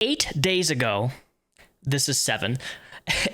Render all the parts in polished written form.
8 days ago, this is 7.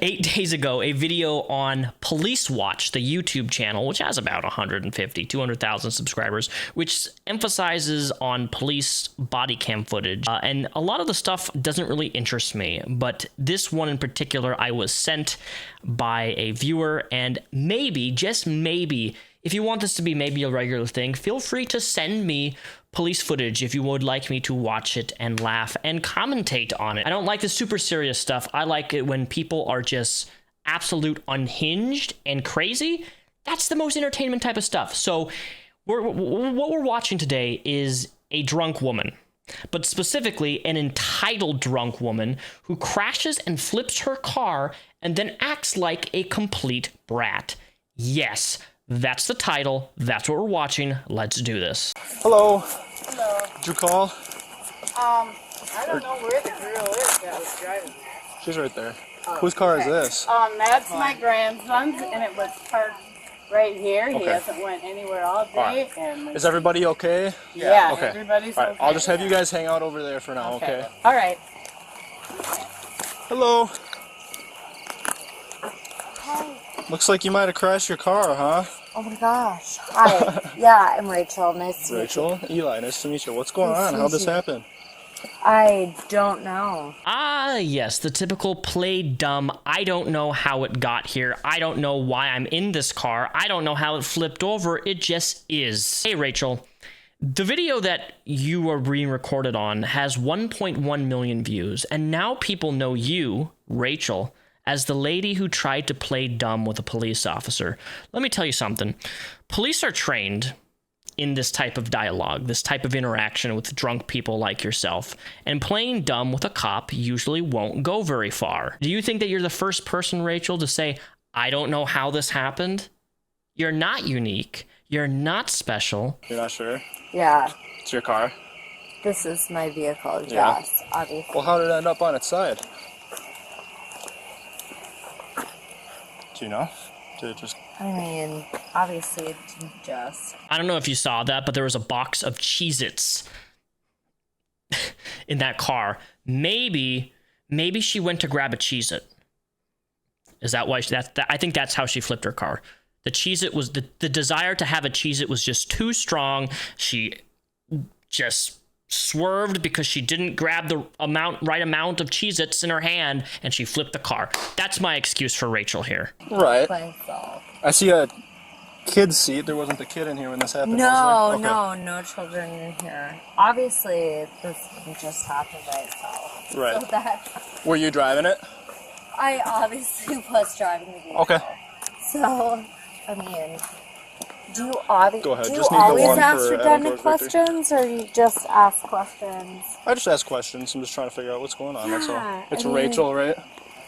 8 days ago, a video on Police Watch, the YouTube channel, which has about 200,000 subscribers, which emphasizes on police body cam footage. And a lot of the stuff doesn't really interest me, but this one in particular, I was sent by a viewer, and maybe, just maybe, if you want this to be maybe a regular thing, feel free to send me police footage if you would like me to watch it and laugh and commentate on it. I don't like the super serious stuff. I like it when people are just absolute unhinged and crazy. That's the most entertainment type of stuff. So what we're watching today is a drunk woman, but specifically an entitled drunk woman who crashes and flips her car and then acts like a complete brat. Yes, that's the title. That's what we're watching. Let's do this. Hello. Hello. Did you call? I don't know where the girl is that was driving. She's right there. Whose car is this? That's my grandson's, and it was parked right here. He hasn't went anywhere all day. And Is everybody okay? yeah, Okay. everybody's All right. okay. I'll just have you guys hang out over there for now, okay? All right. Hello. Hi. Looks like you might have crashed your car, huh? Oh my gosh. Hi. Yeah, I'm Rachel. Nice to meet you. Rachel? Eli, nice to meet you. What's going Nice on? to How'd meet this you. happen? I don't know. Ah, yes, the typical play dumb. I don't know how it got here. I don't know why I'm in this car. I don't know how it flipped over. It just is. Hey, Rachel. The video that you are being recorded on has 1.1 million views, and now people know you, Rachel, as the lady who tried to play dumb with a police officer. Let me tell you something. Police are trained in this type of dialogue, this type of interaction with drunk people like yourself, and playing dumb with a cop usually won't go very far. Do you think that you're the first person, Rachel, to say, I don't know how this happened? You're not unique. You're not special. You're not sure? Yeah, It's your car? this is my vehicle. Yeah. Yes, obviously. Well, how did it end up on its side? Do you know? Did it just... I mean, obviously it didn't just. I don't know if you saw that, but there was a box of Cheez-Its in that car. Maybe she went to grab a Cheez-It. Is that why? I think that's how she flipped her car. The Cheez-It was the desire to have a Cheez-It was just too strong. She just swerved because she didn't grab the right amount of Cheez-Its in her hand, and she flipped the car. That's my excuse for Rachel here. Right. Myself. I see a kid's seat. There wasn't a kid in here when this happened, No, was there? Okay. no children in here. Obviously, this didn't just happen by itself. Right. So that Were you driving it? I obviously was driving the vehicle. Okay. So, I mean, do you, Go ahead. do you Just need the always one ask for redundant Adam's victory. questions, or you just ask questions? I just ask questions. I'm just trying to figure out what's going on, that's all. Yeah, It's I mean- Rachel, right?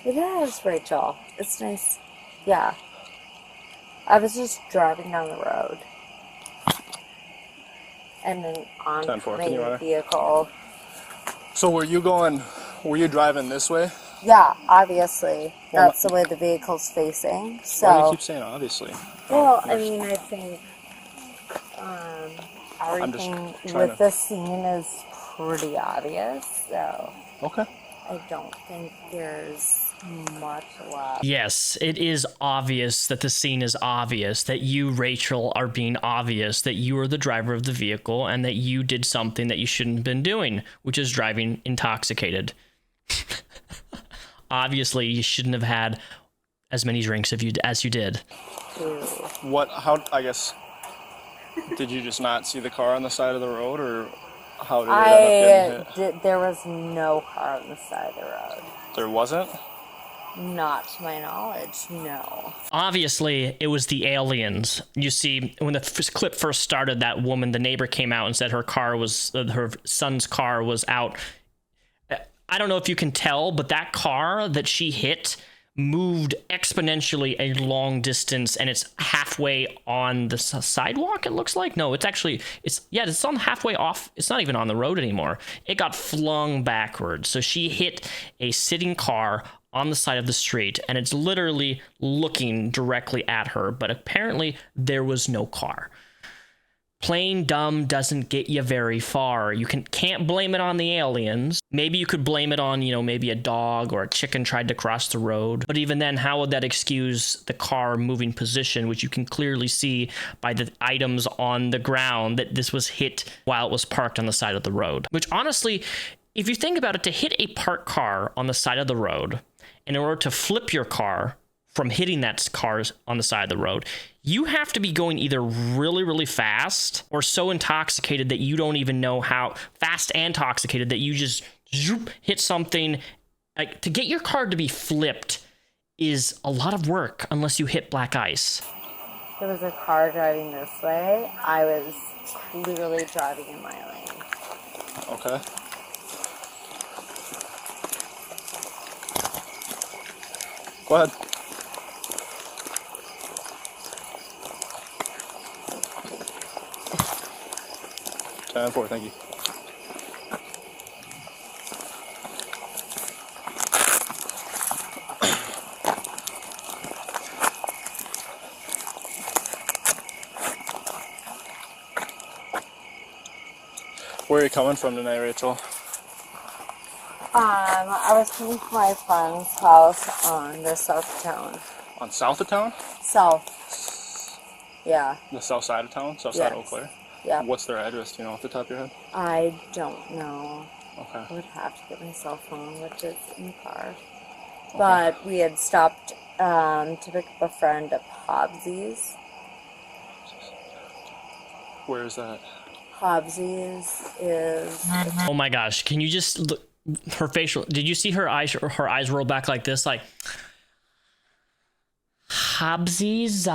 It is, Rachel. It's nice. Yeah. I was just driving down the road. And then on 10-4, my can you order? vehicle. So were you driving this way? Yeah, obviously. That's the way the vehicle's facing. Why do you So, keep saying obviously? well, I mean, I think I'm just everything trying with to- the scene is pretty obvious. So, Okay. I don't think there's much left. Yes, it is obvious that the scene is obvious, that you, Rachel, are being obvious, that you are the driver of the vehicle, and that you did something that you shouldn't have been doing, which is driving intoxicated. Obviously, you shouldn't have had as many drinks as you did. I guess, did you just not see the car on the side of the road, or how did it end up getting hit? There was no car on the side of the road. There wasn't? Not to my knowledge, no. Obviously, it was the aliens. You see, when the clip first started, that woman, the neighbor came out and said her son's car was out. I don't know if you can tell, but that car that she hit moved exponentially a long distance, and it's halfway on the sidewalk, it looks like. No, it's on halfway off. It's not even on the road anymore. It got flung backwards. So she hit a sitting car on the side of the street, and it's literally looking directly at her, but apparently there was no car. Plain dumb doesn't get you very far. You can't blame it on the aliens. Maybe you could blame it on, maybe a dog or a chicken tried to cross the road. But even then, how would that excuse the car moving position, which you can clearly see by the items on the ground that this was hit while it was parked on the side of the road? Which honestly, if you think about it, to hit a parked car on the side of the road, in order to flip your car from hitting that car on the side of the road, you have to be going either really, really fast or so intoxicated that you don't even know how fast and intoxicated that you just hit something. Like, to get your car to be flipped is a lot of work unless you hit black ice. There was a car driving this way. I was clearly driving in my lane. Okay. Go ahead. Time for it, thank you. Where are you coming from tonight, Rachel? I was coming from my friend's house on the south of town. On south of town? South. Yeah. The south side of town? South side of Eau Yes. Claire? Yeah. What's their address? Do you know off the top of your head? I don't know. Okay. I would have to get my cell phone, which is in the car. But we had stopped to pick up a friend at Hobbsy's. Where is that? Hobbsy's is... Oh my gosh, can you just look, her facial, did you see her eyes roll back like this? Like, Hobbsy's,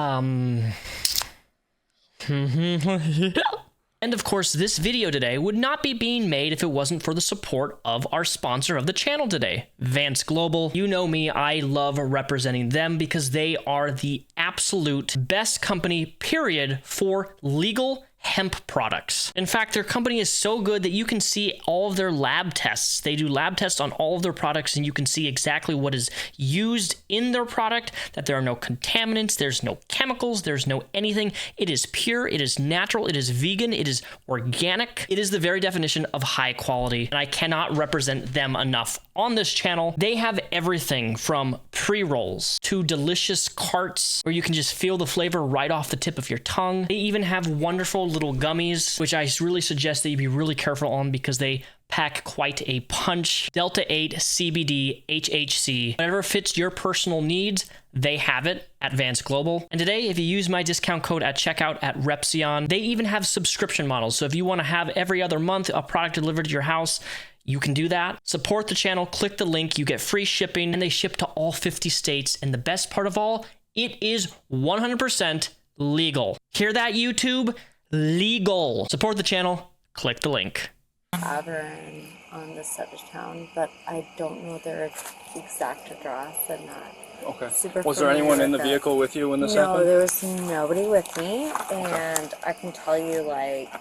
And of course, this video today would not be being made if it wasn't for the support of our sponsor of the channel today, Vance Global. You know me, I love representing them because they are the absolute best company, period, for legal hemp products. In fact, their company is so good that you can see all of their lab tests. They do lab tests on all of their products, and you can see exactly what is used in their product, that there are no contaminants, there's no chemicals, there's no anything. It is pure, it is natural, it is vegan, it is organic. It is the very definition of high quality, and I cannot represent them enough on this channel. They have everything from pre-rolls to delicious carts where you can just feel the flavor right off the tip of your tongue. They even have wonderful little gummies, which I really suggest that you be really careful on because they pack quite a punch. Delta 8, CBD, HHC, whatever fits your personal needs, they have it at Vance Global. And today, if you use my discount code at checkout at Repsion, they even have subscription models. So if you want to have every other month a product delivered to your house, you can do that. Support the channel, click the link, you get free shipping, and they ship to all 50 states. And the best part of all, it is 100% legal. Hear that, YouTube? Legal. Support the channel, click the link. Tavern on this side of town, but I don't know their exact address and not Okay. super Was there anyone in the familiar with vehicle with you when this No, happened? there was nobody with me, and I can tell you, like,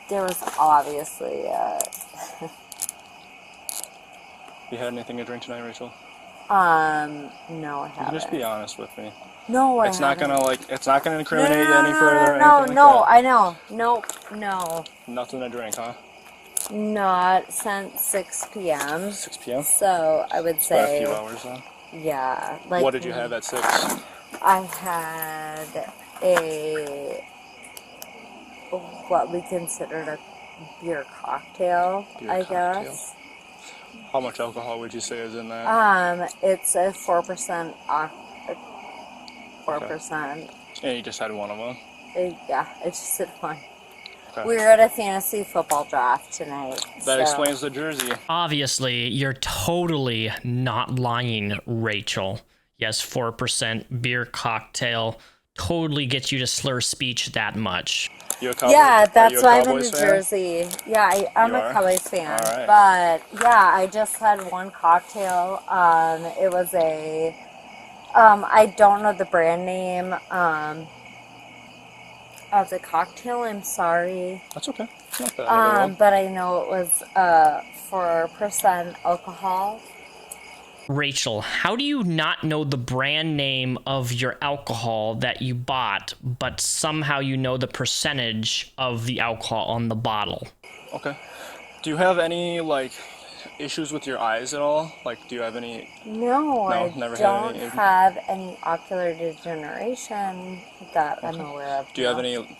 there was obviously You had anything to drink tonight, Rachel? no, I You haven't. can just be honest with me. No, I It's not haven't. gonna it's not gonna incriminate you no, any further or no, anything no, like that. I know. Nope, no. Nothing to drink, huh? Not since 6 p.m. 6 p.m. So I would About a say, few hours then. yeah. Like, What did you have at 6? I had what we considered a beer cocktail, Beer I cocktail. guess. How much alcohol would you say is in that? It's a 4%. 4%. And you just had one of them. Yeah, I just did one. Okay. We were at a fantasy football draft tonight. That so. explains the jersey. Obviously, you're totally not lying, Rachel. Yes, 4% beer cocktail totally gets you to slur speech that much. You a Cowboy? Yeah, Are that's you a why I'm in Cowboys New fan? Jersey. Yeah, I'm You a are? Cowboys fan. All right. But yeah, I just had one cocktail. It was a I don't know the brand name of the cocktail. I'm sorry. That's okay. It's not bad at all. But I know it was 4% alcohol. Rachel, how do you not know the brand name of your alcohol that you bought, but somehow you know the percentage of the alcohol on the bottle? Okay. Do you have any, like, issues with your eyes at all? Like, do you have any... No, I never had don't any... have any ocular degeneration that I'm aware of. Do you have any...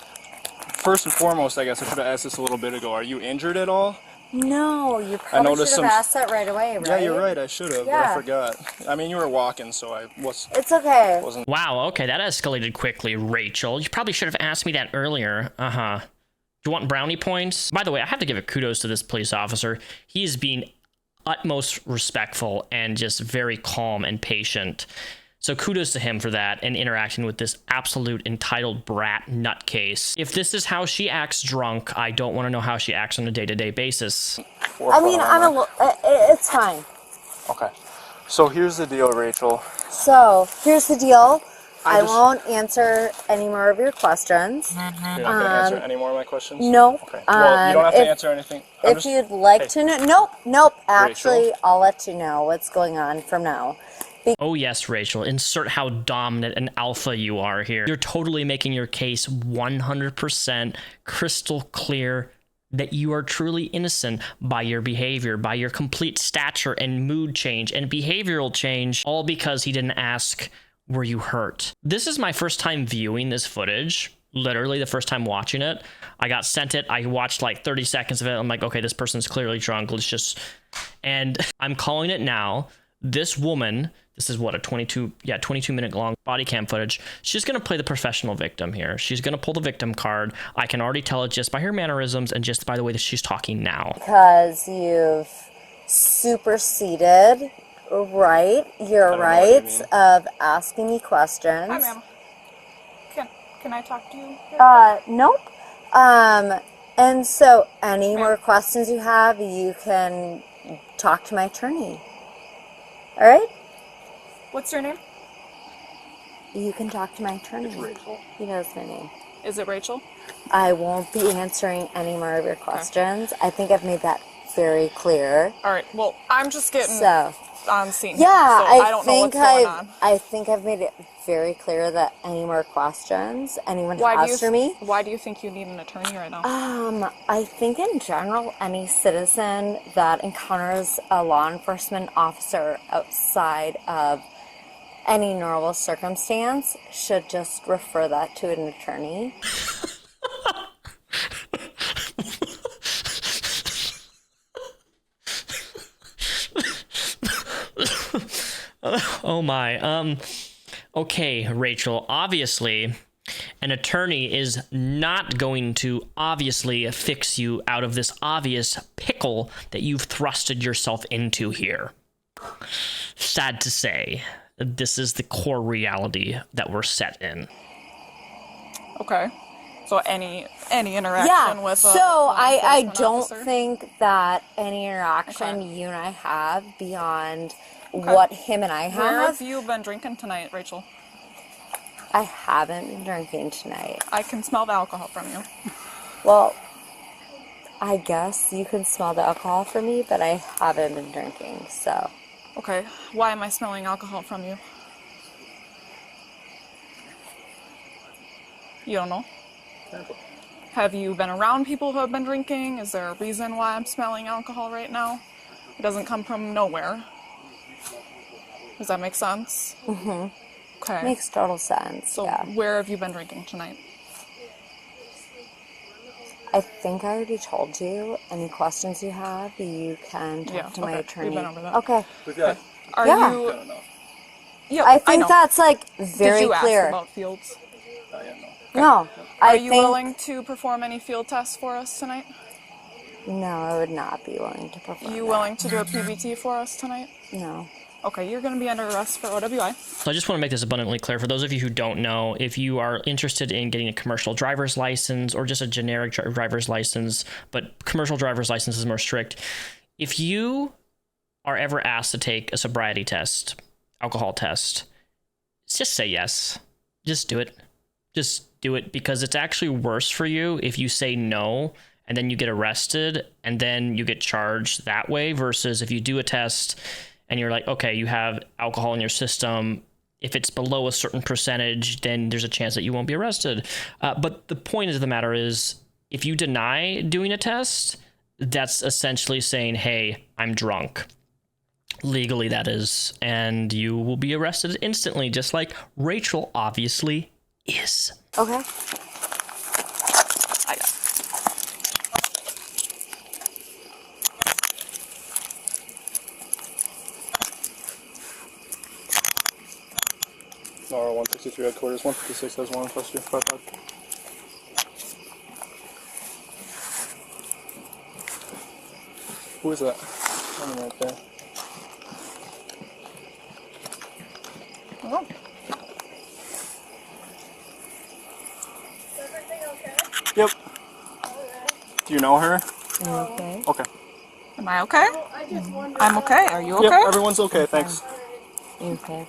First and foremost, I guess I should have asked this a little bit ago. Are you injured at all? No, you probably should have asked that right away, right? Yeah, you're right. I should have, Yeah. but I forgot. I mean, you were walking, so I was... It's okay. Wasn't... Wow, okay, that escalated quickly, Rachel. You probably should have asked me that earlier. Uh-huh. Do you want brownie points? By the way, I have to give a kudos to this police officer. He is being utmost respectful and just very calm and patient. So kudos to him for that and interacting with this absolute entitled brat nutcase. If this is how she acts drunk, I don't want to know how she acts on a day-to-day basis. I mean, it's fine. Okay. So here's the deal, Rachel. So here's the deal. I won't answer any more of your questions. You're not going to answer any more of my questions? No. Okay. Well, you don't have to answer anything. If you'd like to know... Nope. Actually, I'll let you know what's going on from now. Oh yes, Rachel, insert how dominant and alpha you are here. You're totally making your case 100% crystal clear that you are truly innocent by your behavior, by your complete stature and mood change and behavioral change, all because he didn't ask, were you hurt? This is my first time viewing this footage. Literally the first time watching it. I got sent it. I watched like 30 seconds of it. I'm like, okay, this person's clearly drunk. Let's just... And I'm calling it now. This woman... This is what, a 22-minute long body cam footage. She's going to play the professional victim here. She's going to pull the victim card. I can already tell it just by her mannerisms and just by the way that she's talking now. Because you've superseded your rights of asking me questions. Hi, ma'am. Can I talk to you? Nope. And so any more questions you have, you can talk to my attorney. All right? What's your name? You can talk to my attorney. It's Rachel. He knows my name. Is it Rachel? I won't be answering any more of your questions. Okay. I think I've made that very clear. All right. Well, I'm just getting on scene. Yeah, here, so I don't know what's going on. I think I've made it very clear that any more questions anyone has for me. Why do you think you need an attorney right now? I think in general, any citizen that encounters a law enforcement officer outside of any normal circumstance should just refer that to an attorney. Oh my. Okay, Rachel, obviously an attorney is not going to obviously fix you out of this obvious pickle that you've thrusted yourself into here. Sad to say, this is the core reality that we're set in. Okay. So any interaction with a I don't officer? think that any interaction you and I have beyond what him and I have. Where have you been drinking tonight, Rachel? I haven't been drinking tonight. I can smell the alcohol from you. Well, I guess you can smell the alcohol from me, but I haven't been drinking, so. Okay. Why am I smelling alcohol from you? You don't know? Have you been around people who have been drinking? Is there a reason why I'm smelling alcohol right now? It doesn't come from nowhere. Does that make sense? Mm-hmm. Okay. Makes total sense, So where have you been drinking tonight? I think I already told you. Any questions you have, you can talk to my attorney. We've been over that. Okay. Are you... Yeah, I think that's like very Did you clear. ask about fields? No. Are you willing to perform any field tests for us tonight? No, I would not be willing to perform. You willing to do a PBT for us tonight? No. Okay, you're going to be under arrest for OWI. So I just want to make this abundantly clear. For those of you who don't know, if you are interested in getting a commercial driver's license or just a generic driver's license, but commercial driver's license is more strict, if you are ever asked to take a sobriety test, alcohol test, just say yes. Just do it. Just do it, because it's actually worse for you if you say no and then you get arrested and then you get charged that way versus if you do a test and you're like, okay, you have alcohol in your system. If it's below a certain percentage, then there's a chance that you won't be arrested. But the point of the matter is, if you deny doing a test, that's essentially saying, hey, I'm drunk. Legally, that is. And you will be arrested instantly, just like Rachel obviously is. Okay. I got Nora 163 headquarters, 156 has 1 plus 255. Who is that? I'm right there. Oh. Is everything okay? Yep. Do you know her? Okay. Okay. Am I okay? Oh, I just wondered. I'm okay. Are you okay? Yep, everyone's okay, thanks. Okay.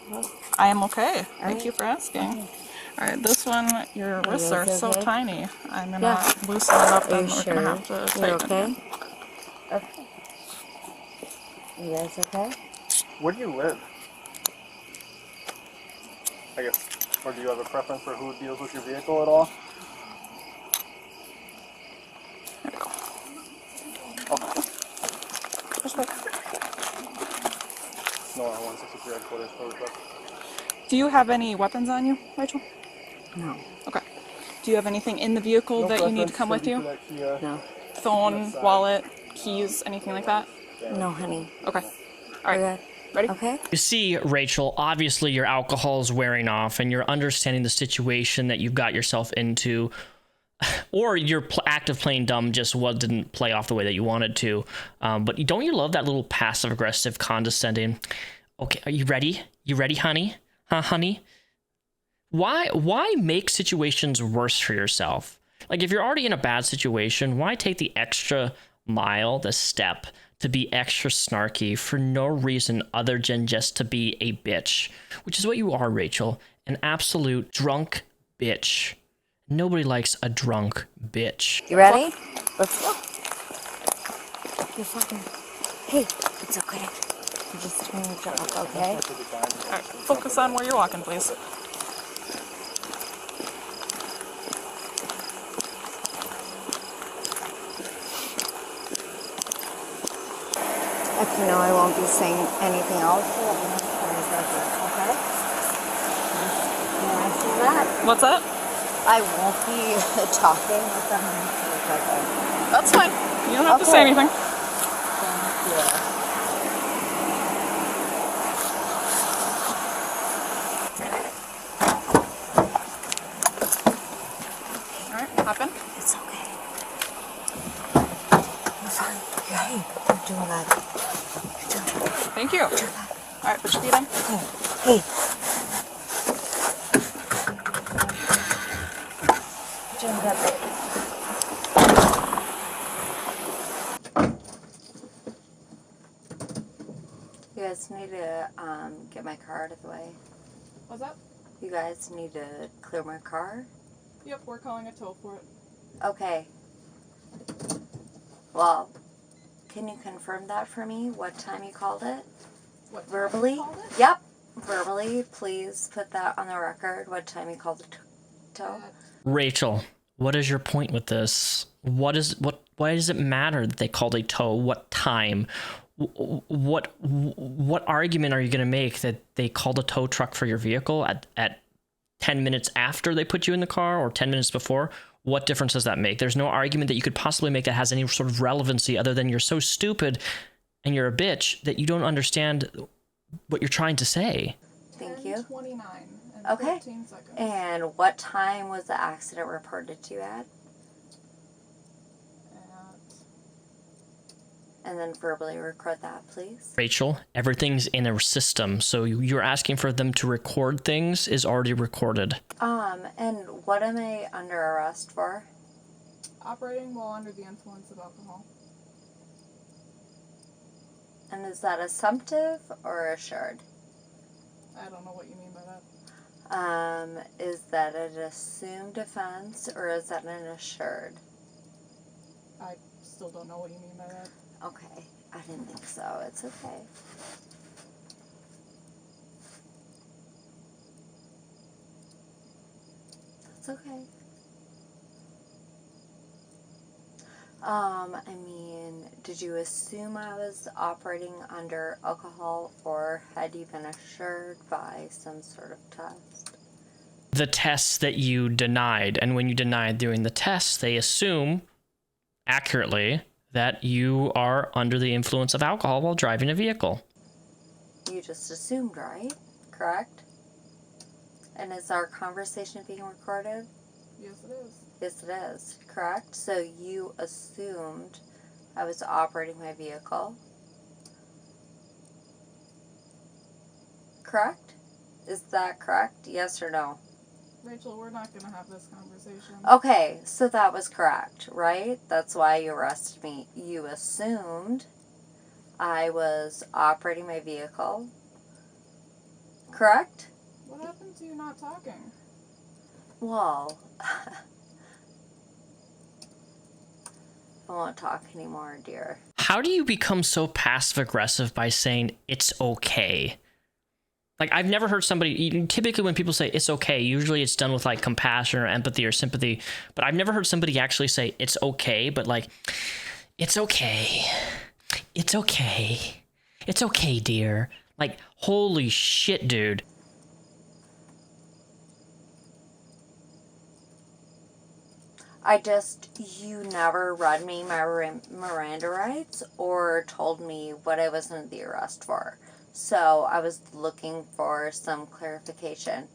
I am okay. Thank right. you for asking. All right, this one, your wrists are so okay? tiny. I'm gonna Yeah. loosen it up Are and you we're sure? gonna have to You're tighten okay? it. Okay. You guys okay? Where do you live? I guess. Or do you have a preference for who deals with your vehicle at all? There we go. Okay. Just wait. Nora 163 headquarters, forward request. Do you have any weapons on you, Rachel? No. Okay. Do you have anything in the vehicle No that you need to preference, come with thank you? for that Kia. No. Phone, wallet, keys, anything like that? No, honey. Okay. All right. We're good. Ready? Okay. You see, Rachel, obviously your alcohol is wearing off and you're understanding the situation that you've got yourself into, or your act of playing dumb just didn't play off the way that you wanted to. But don't you love that little passive-aggressive, condescending, okay, are you ready? You ready, honey? Huh, honey? Why make situations worse for yourself? Like, if you're already in a bad situation, why take the extra mile, the step, to be extra snarky for no reason other than just to be a bitch? Which is what you are, Rachel. An absolute drunk bitch. Nobody likes a drunk bitch. You ready? Let's go. You're fucking. Hey, it's okay. You just turn your jaw up, okay? All right. Focus on where you're walking, please. If you know I won't be saying anything else, okay? Can I see that? What's that? I won't be talking with them. Okay. That's fine. You don't have to say Okay. anything. Thank you. All right. Hop in. It's okay. You're fine. Hey, you're doing that. You're doing that. Thank you. All right. Put your feet in. Hey. You're doing that. You guys need to get my car out of the way. What's that? You guys need to clear my car. Yep. We're calling a tow for it. Okay. Well, can you confirm that for me? What time you called it? What? Verbally? Called it? Yep. Verbally, please put that on the record. What time you called the tow? Rachel, what is your point with this? Why does it matter that they called a tow? What time? What argument are you going to make that they called a tow truck for your vehicle at 10 minutes after they put you in the car or 10 minutes before? What difference does that make? There's no argument that you could possibly make that has any sort of relevancy other than you're so stupid and you're a bitch that you don't understand what you're trying to say. Thank you. 10:29 and Okay. 14 seconds. And what time was the accident reported to you at? And then verbally record that, please. Rachel, everything's in a system, so you're asking for them to record things is already recorded. And what am I under arrest for? Operating while under the influence of alcohol. And is that assumptive or assured? I don't know what you mean by that. Is that an assumed offense or is that an assured? I still don't know what you mean by that. Okay, I didn't think so. It's okay. It's okay. I mean, did you assume I was operating under alcohol, or had you been assured by some sort of test? The tests that you denied, and when you denied doing the tests, they assume accurately that you are under the influence of alcohol while driving a vehicle. You just assumed, right? Correct? And is our conversation being recorded? Yes, it is. Yes, it is. Correct? So you assumed I was operating my vehicle. Correct? Is that correct? Yes or no? Rachel, we're not going to have this conversation. Okay, so that was correct, right? That's why you arrested me. You assumed I was operating my vehicle. Correct? What happened to you not talking? Well, I won't talk anymore, dear. How do you become so passive aggressive by saying it's okay? Like, I've never heard somebody, typically when people say it's okay, usually it's done with like compassion or empathy or sympathy, but I've never heard somebody actually say it's okay, but like, it's okay. It's okay. It's okay, dear. Like, holy shit, dude. You never read me my Miranda rights or told me what I was under the arrest for. So I was looking for some clarification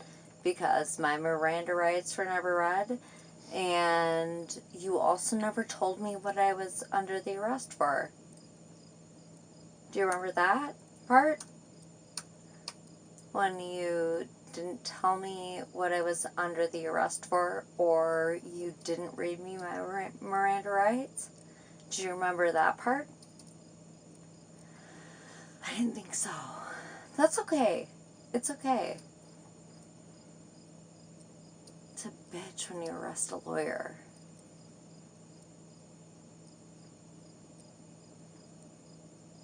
because my Miranda rights were never read, and you also never told me what I was under the arrest for. Do you remember that part? When you didn't tell me what I was under the arrest for, or you didn't read me my Miranda rights? Do you remember that part? I didn't think so. That's okay. It's okay. It's a bitch when you arrest a lawyer.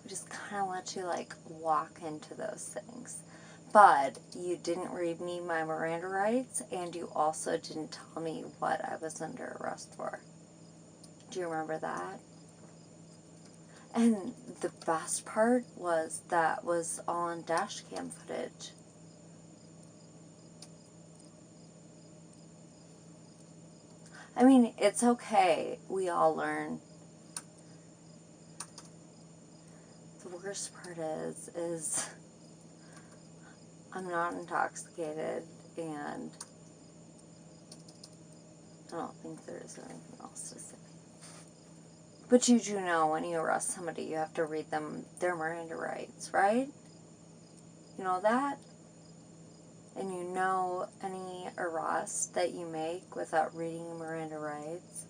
We just kind of let you, like, walk into those things. But you didn't read me my Miranda rights, and you also didn't tell me what I was under arrest for. Do you remember that? And the best part was that was all on dash cam footage. I mean, it's okay. We all learn. The worst part is I'm not intoxicated, and I don't think there's anything else to say. But you do know when you arrest somebody, you have to read them their Miranda rights, right? You know that? And you know any arrest that you make without reading Miranda rights.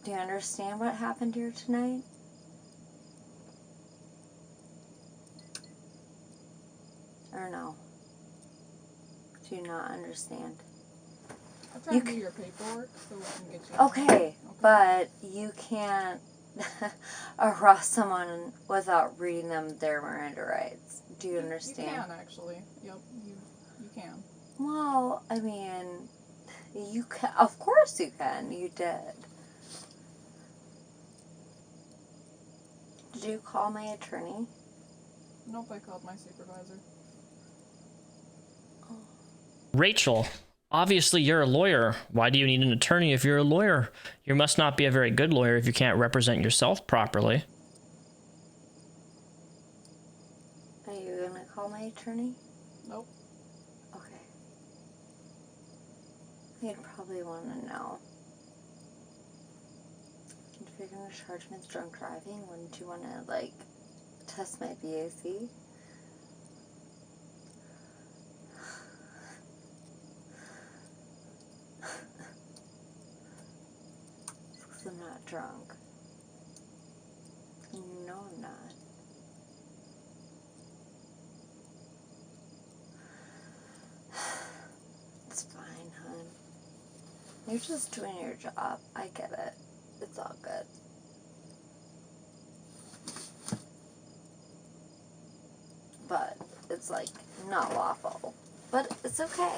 Do you understand what happened here tonight? Or no? Do you not understand? I'll try to do your paperwork so we can get you. Okay, but you can't arrest someone without reading them their Miranda rights. Do you understand? You can, actually. Yep, you can. Well, I mean, you can. Of course you can. You did. Did you call my attorney? Nope, I called my supervisor. Rachel, obviously you're a lawyer. Why do you need an attorney if you're a lawyer? You must not be a very good lawyer if you can't represent yourself properly. Are you going to call my attorney? Nope. Okay. You'd probably want to know. If you're going to charge me with drunk driving, wouldn't you want to, like, test my BAC? Because I'm not drunk. And you know I'm not. It's fine, hon. You're just doing your job. I get it. It's all good. But it's, like, not lawful. But it's okay.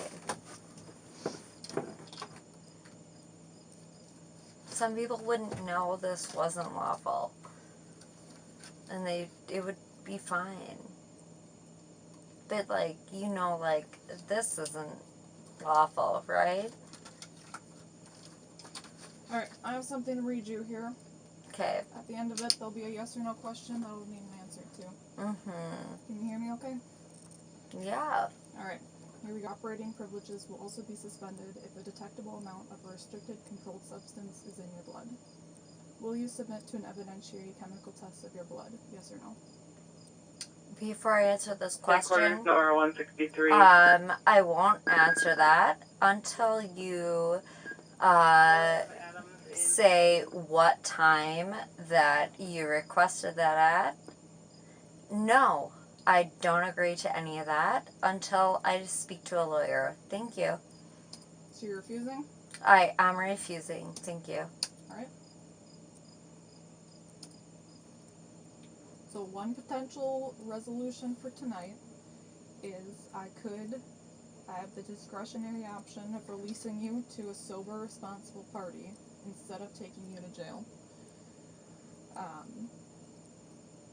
Some people wouldn't know this wasn't lawful. And it would be fine. But, like, you know, like, this isn't lawful, right? Alright, I have something to read you here. Okay. At the end of it, there'll be a yes or no question that will need an answer to. Mm-hmm. Can you hear me okay? Yeah. Alright, here we go. Operating privileges will also be suspended if a detectable amount of a restricted controlled substance is in your blood. Will you submit to an evidentiary chemical test of your blood? Yes or no? Before I answer this question, Number 163. I won't answer that until you say what time that you requested that at. No, I don't agree to any of that until I speak to a lawyer. Thank you. So you're refusing? I am refusing. Thank you. Alright. So one potential resolution for tonight is I have the discretionary option of releasing you to a sober, responsible party instead of taking you to jail.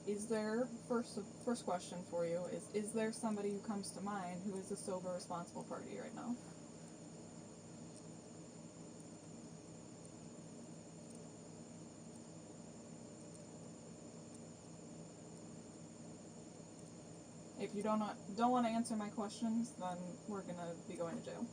Is there, first question for you is there somebody who comes to mind who is a sober, responsible party right now? If you don't want to answer my questions, then we're gonna be going to jail.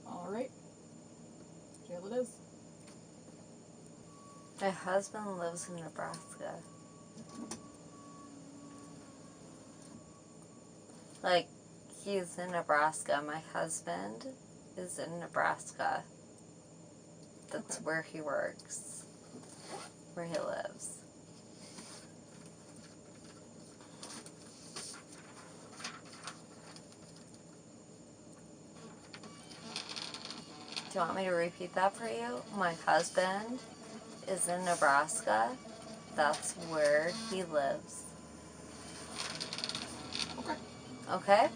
Alright. Jail it is. My husband lives in Nebraska. Like, he's in Nebraska. My husband is in Nebraska. That's where he works. Where he lives. Do you want me to repeat that for you? My husband is in Nebraska. That's where he lives. Okay. Okay?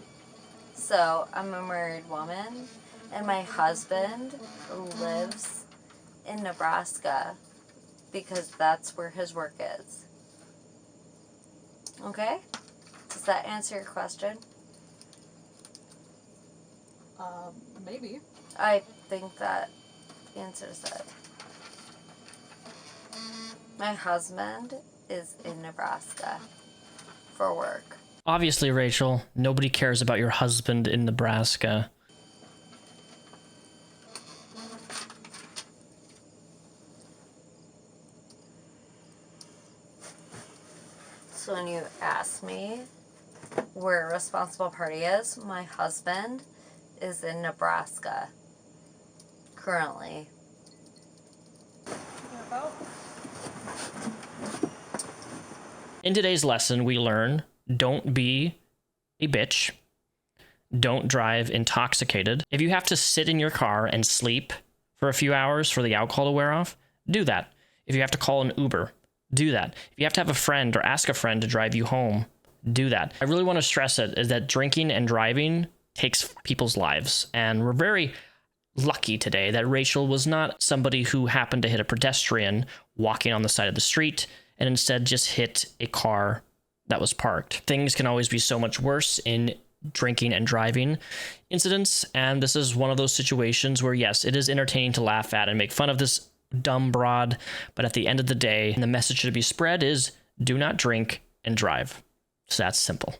So, I'm a married woman, and my husband lives in Nebraska because that's where his work is. Okay? Does that answer your question? Maybe. I think that answers it. My husband is in Nebraska for work. Obviously, Rachel, nobody cares about your husband in Nebraska. So when you ask me where a responsible party is, my husband is in Nebraska currently. In today's lesson, we learn don't be a bitch. Don't drive intoxicated. If you have to sit in your car and sleep for a few hours for the alcohol to wear off, do that. If you have to call an Uber, do that. If you have to have a friend or ask a friend to drive you home, do that. I really want to stress it is that drinking and driving takes people's lives. And we're very lucky today that Rachel was not somebody who happened to hit a pedestrian walking on the side of the street and instead just hit a car that was parked. Things can always be so much worse in drinking and driving incidents, and this is one of those situations where, yes, it is entertaining to laugh at and make fun of this dumb broad, but at the end of the day, the message to be spread is do not drink and drive. So that's simple.